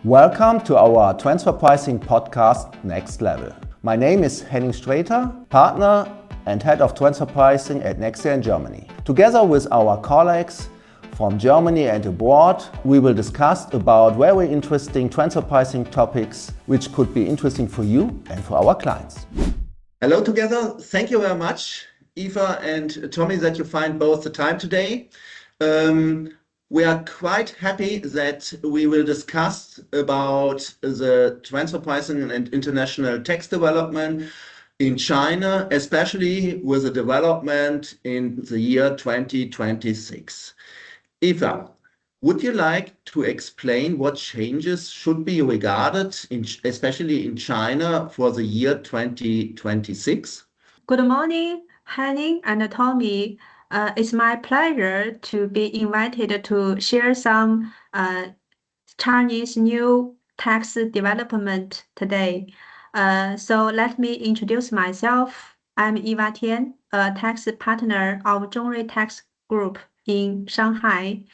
Welcome to our transfer pricing podcast Next Level. My name is Henning Straeter, partner and head of transfer pricing at Nexia in Germany. Together with our colleagues from Germany and abroad, we will discuss about very interesting transfer pricing topics which could be interesting for you and for our clients. Hello together. Thank you very much, Eva and Tommy, that you find both the time today. We are quite happy that we will discuss about the transfer pricing and international tax development in China, especially with the development in the year 2026. Eva, would you like to explain what changes should be regarded, especially in China, for the year 2026? Good morning, Henning and Tommy. It's my pleasure to be invited to share some Chinese new tax development today. So let me introduce myself. I'm Eva Tian, a tax partner of Zhongrui Tax Group in Shanghai.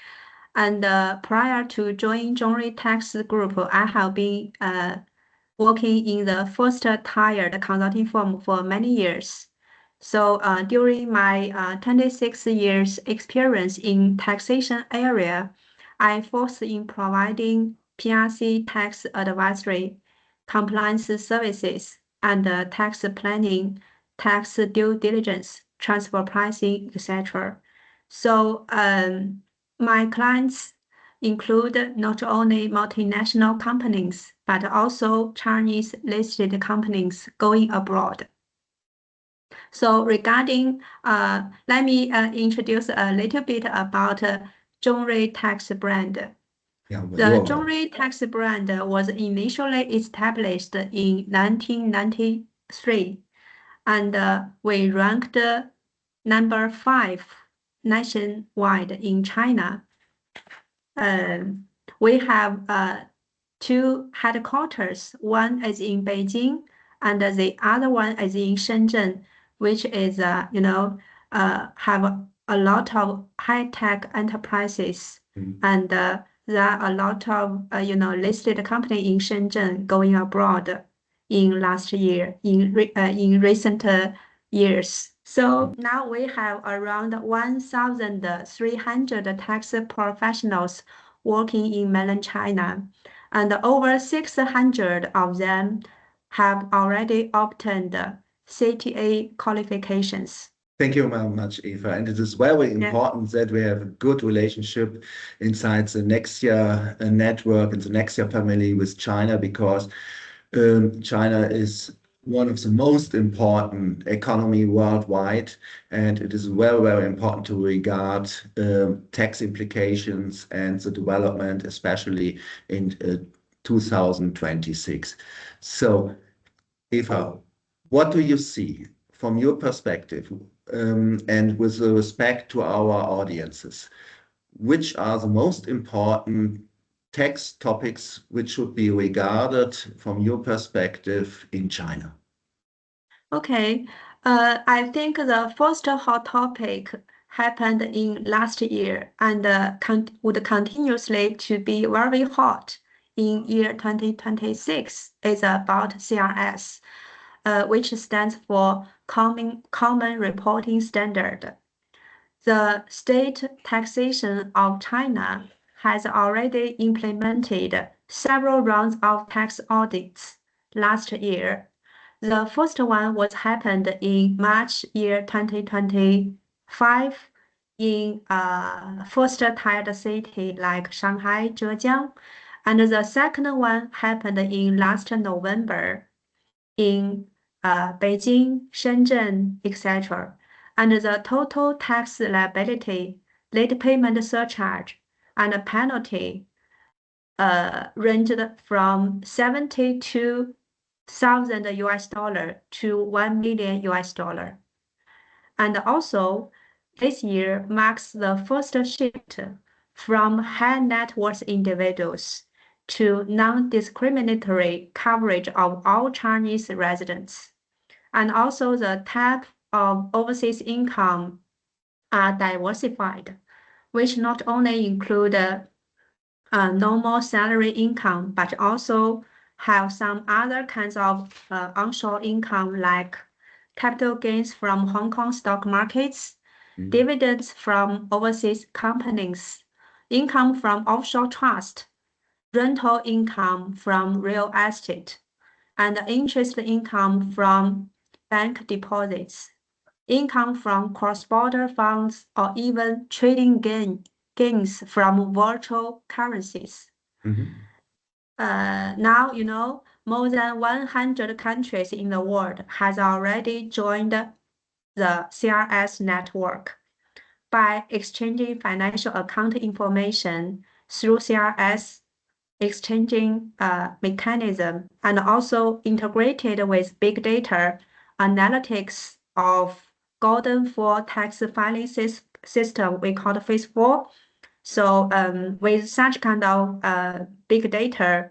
And prior to joining Zhongrui Tax Group, I have been working in the first-tier consulting firm for many years. So during my 26 years experience in taxation area, I focused in providing PRC tax advisory, compliance services, and tax planning, tax due diligence, transfer pricing, etc. So my clients include not only multinational companies, but also Chinese listed companies going abroad. So regarding, let me introduce a little bit about Zhongrui Tax brand. The Zhongrui Tax brand was initially established in 1993, and we ranked number 5 nationwide in China. We have 2 headquarters. One is in Beijing, and the other one is in Shenzhen, which is, have a lot of high-tech enterprises, and there are a lot of, listed company in Shenzhen going abroad in last year, in recent years. So now we have around 1,300 tax professionals working in mainland China, and over 600 of them have already obtained CTA qualifications. Thank you very much, Eva. And it is very important that we have a good relationship inside the Nexia network and the Nexia family with China, because China is one of the most important economy worldwide, and it is very, very important to regard tax implications and the development, especially in 2026. So, Eva, what do you see from your perspective and with respect to our audiences? Which are the most important tax topics which should be regarded from your perspective in China? Okay, I think the first hot topic happened in last year and would continuously to be very hot in year 2026 is about CRS, which stands for Common Reporting Standard. The state taxation of China has already implemented several rounds of tax audits last year. The first one was happened in March year 2025 in first-tier city like Shanghai, Zhejiang, and the second one happened in last November in Beijing, Shenzhen, etc. And the total tax liability, late payment surcharge, and penalty ranged from $72,000 to $1 million. And also, this year marks the first shift from high net worth individuals to non-discriminatory coverage of all Chinese residents. And also the type of overseas income are diversified, which not only include normal salary income, but also have some other kinds of onshore income like capital gains from Hong Kong stock markets, dividends from overseas companies, income from offshore trust, rental income from real estate, and interest income from bank deposits, income from cross-border funds, or even trading gains from virtual currencies. Now, more than 100 countries in the world has already joined the CRS network. By exchanging financial account information through CRS exchanging mechanism and also integrated with big data analytics of Golden 4 tax filing system we call phase 4. So with such kind of big data,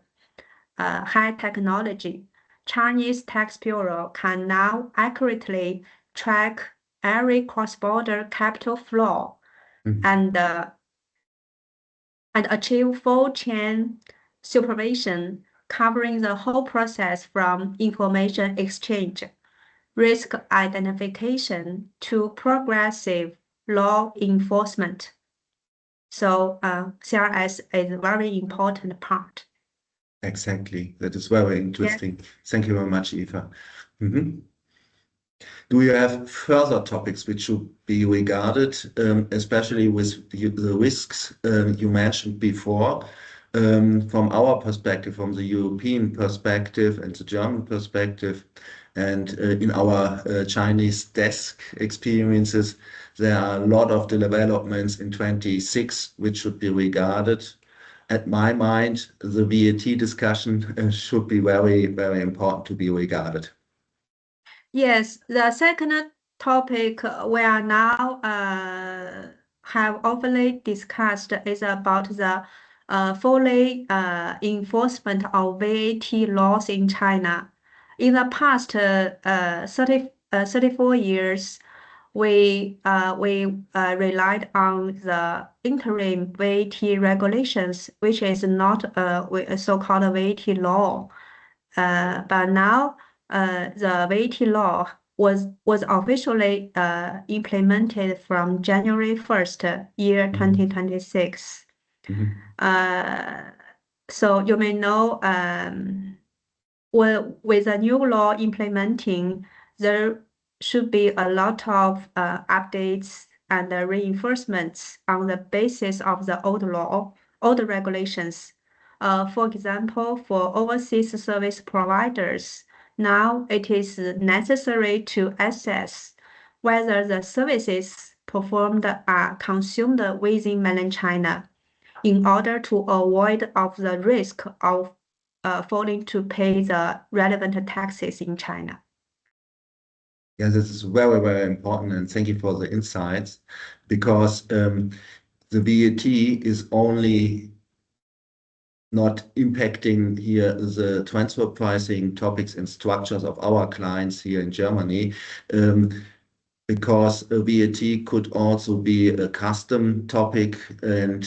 high technology, Chinese Tax Bureau can now accurately track every cross-border capital flow and achieve full chain supervision, covering the whole process from information exchange, risk identification to progressive law enforcement. So CRS is a very important part. Exactly. That is very interesting. Thank you very much, Eva. Do you have further topics which should be regarded, especially with the risks you mentioned before? From our perspective, from the European perspective and the German perspective, and in our Chinese desk experiences, there are a lot of developments in 26 which should be regarded. At my mind, the VAT discussion should be very, very important to be regarded. Yes, the second topic we are now have overly discussed is about the fully enforcement of VAT laws in China. In the past 34 years, we relied on the interim VAT regulations, which is not a so-called VAT law. But now the VAT law was officially implemented from January 1st, year 2026. So you may know with the new law implementing, there should be a lot of updates and reinforcements on the basis of the old law, old regulations. For example, for overseas service providers, now it is necessary to assess whether the services performed are consumed within mainland China in order to avoid of the risk of failing to pay the relevant taxes in China. Yeah, this is very, very important, and thank you for the insights, because the VAT is only not impacting here the transfer pricing topics and structures of our clients here in Germany, because VAT could also be a custom topic, and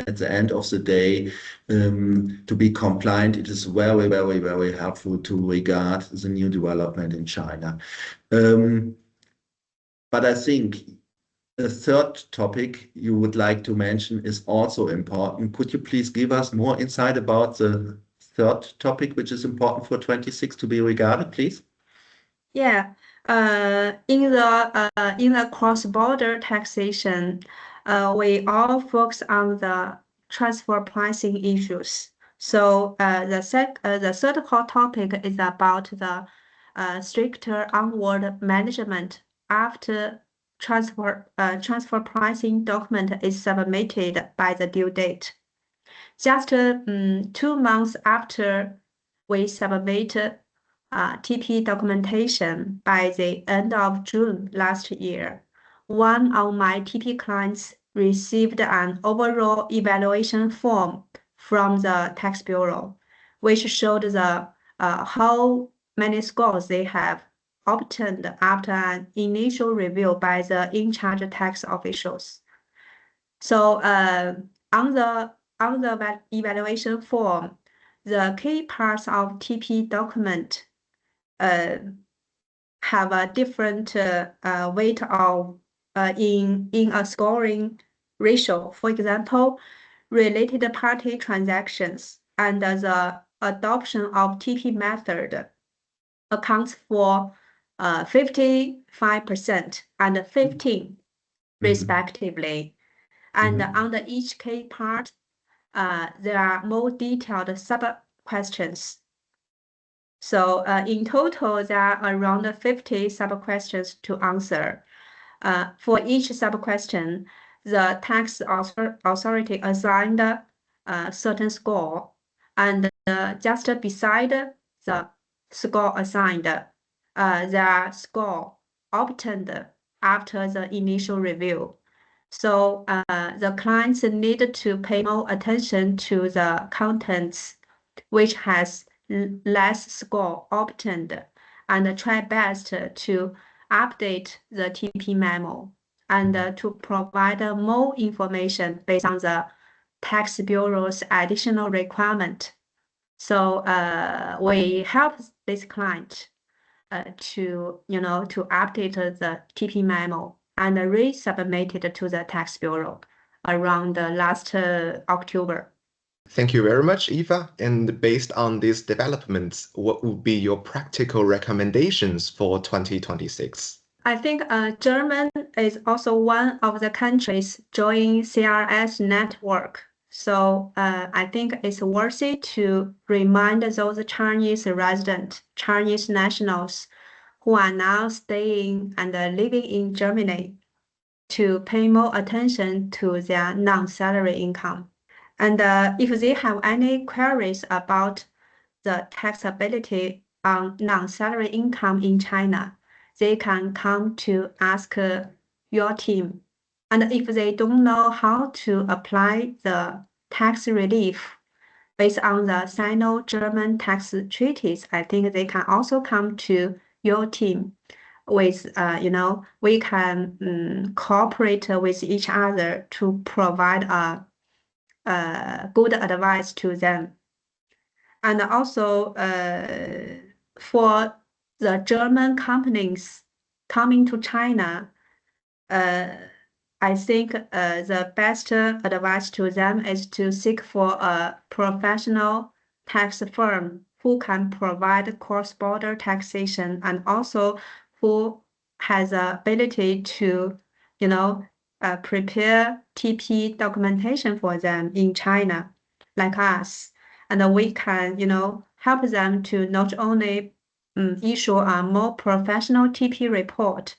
at the end of the day, to be compliant, it is very, very, very helpful to regard the new development in China. But I think a third topic you would like to mention is also important. Could you please give us more insight about the third topic, which is important for 26 to be regarded, please? Yeah, in the cross-border taxation, we all focus on the transfer pricing issues. So the third core topic is about the stricter onward management after transfer pricing document is submitted by the due date. Just 2 months after we submit TP documentation by the end of June last year, one of my TP clients received an overall evaluation form from the Tax Bureau, which showed the how many scores they have obtained after an initial review by the in-charge tax officials. So on the on the evaluation form, the key parts of TP document have a different weight of in a scoring ratio. For example, related party transactions and the adoption of TP method accounts for 55% and 15% respectively. And under each key part, there are more detailed sub-questions. So in total, there are around 50 sub-questions to answer. For each sub-question, the tax authority assigned a certain score, and just beside the score assigned, there are score obtained after the initial review. So the clients need to pay more attention to the contents, which has less score obtained, and try best to update the TP memo and to provide more information based on the tax bureau's additional requirement. So we help this client to update the TP memo and resubmit it to the tax bureau around last October. Thank you very much, Eva. And based on these developments, what would be your practical recommendations for 2026? I think German is also one of the countries joining CRS network. So I think it's worthy to remind those Chinese residents, Chinese nationals who are now staying and living in Germany to pay more attention to their non-salary income. And if they have any queries about the taxability on non-salary income in China, they can come to ask your team. And if they don't know how to apply the tax relief based on the Sino-German tax treaties, I think they can also come to your team. With we can cooperate with each other to provide good advice to them. And also for the German companies coming to China, I think the best advice to them is to seek for a professional tax firm who can provide cross-border taxation and also who has the ability to, prepare TP documentation for them in China, like us. And we can, help them to not only issue a more professional TP report,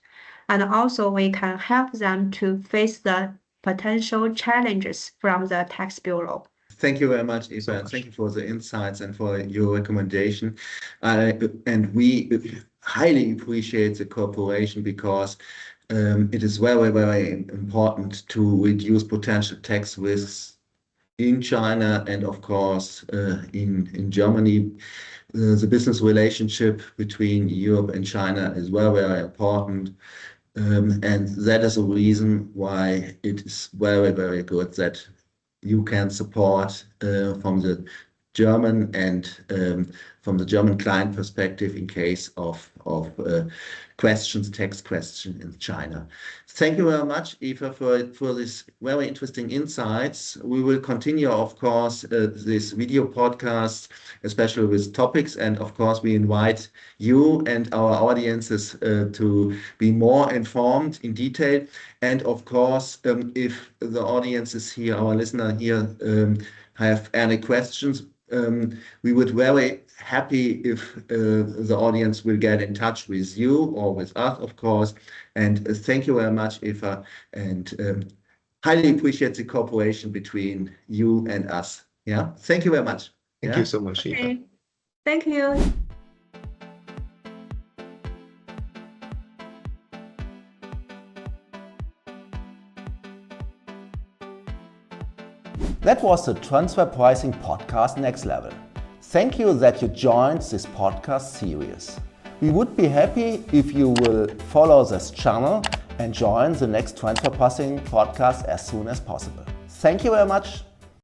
and also we can help them to face the potential challenges from the tax bureau. Thank you very much, Eva. Thank you for the insights and for your recommendation. And we highly appreciate the cooperation because it is very, very important to reduce potential tax risks in China and, of course, in Germany. The business relationship between Europe and China is very, very important. And that is a reason why it is very, very good that you can support from the German and from the German client perspective in case of questions, tax questions in China. Thank you very much, Eva, for this very interesting insights. We will continue, of course, this video podcast, especially with topics. And of course, we invite you and our audiences to be more informed in detail. And of course, if the audiences here, our listener here, have any questions, we would very happy if the audience will get in touch with you or with us, of course. And thank you very much, Eva, and highly appreciate the cooperation between you and us. Yeah, thank you very much. Thank you so much, Eva. Okay. Thank you. That was the Transfer Pricing Podcast Next Level. Thank you that you joined this podcast series. We would be happy if you will follow this channel and join the next Transfer Pricing podcast as soon as possible. Thank you very much.